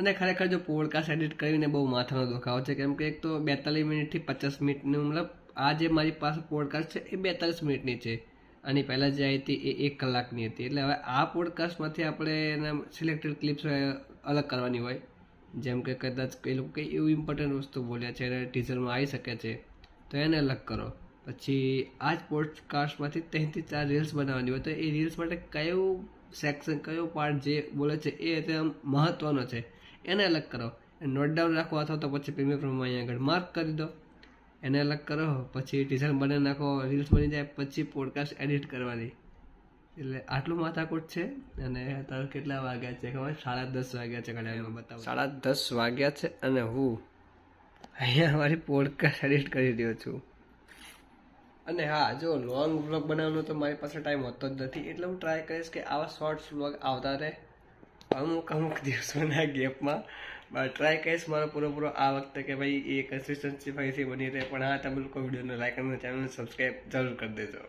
અને ખરેખર જો પોડકાસ્ટ એડિટ કરીને બહુ માથાનો દુખાવો છે, કેમ કે એક તો 42 મિનિટથી 50 મિનિટનું, મતલબ આ જે મારી પાસે પોડકાસ્ટ છે એ 42 મિનિટની છે. આની પહેલાં જે આવી હતી એ 1 કલાકની હતી. એટલે હવે આ પોડકાસ્ટમાંથી આપણે એના સિલેક્ટેડ ક્લિપ્સ અલગ કરવાની હોય, જેમ કે કદાચ એ લોકો કંઈ એવું ઇમ્પોર્ટન્ટ વસ્તુ બોલ્યા છે એને ટીઝરમાં આવી શકે છે તો એને અલગ કરો. પછી આ જ પોડકાસ્ટમાંથી 3 થી 4 રીલ્સ બનાવવાની હોય, તો એ રીલ્સ માટે કયું સેક્શન, કયો પાર્ટ જે બોલે છે એ એકદમ મહત્ત્વનો છે એને અલગ કરો. નોટ ડાઉન રાખો અથવા તો પછી પ્રીમિયરમાં અહીંયા આગળ માર્ક કરી દો, એને અલગ કરો. પછી ટીઝર બનાવી નાખો, રીલ્સ બની જાય, પછી પોડકાસ્ટ એડિટ કરવાની. એટલે આટલું માથાકૂટ છે. અને તારે કેટલા વાગ્યા છે ખબર? 10:30 વાગ્યા છે. ઘડિયાળમાં બતાવો 10:30 વાગ્યા છે અને હું અહીંયા મારી પોડકાસ્ટ એડિટ કરી રહ્યો છું. અને હા, જો લોંગ વ્લોગ બનાવવાનો તો મારી પાસે ટાઈમ હોતો જ નથી, એટલે હું ટ્રાય કરીશ કે આવા શોર્ટ્સ વ્લોગ આવતા રહે અમુક દિવસોના ગેપમાં. ટ્રાય કરીશ મારો પૂરો આ વખતે કે ભાઈ એ કન્સિસ્ટન્સી ફરીથી બની રહે. પણ હા, તમે લોકો વિડીયોને લાઈક અને ચેનલને સબસ્ક્રાઈબ જરૂર કરી દેજો.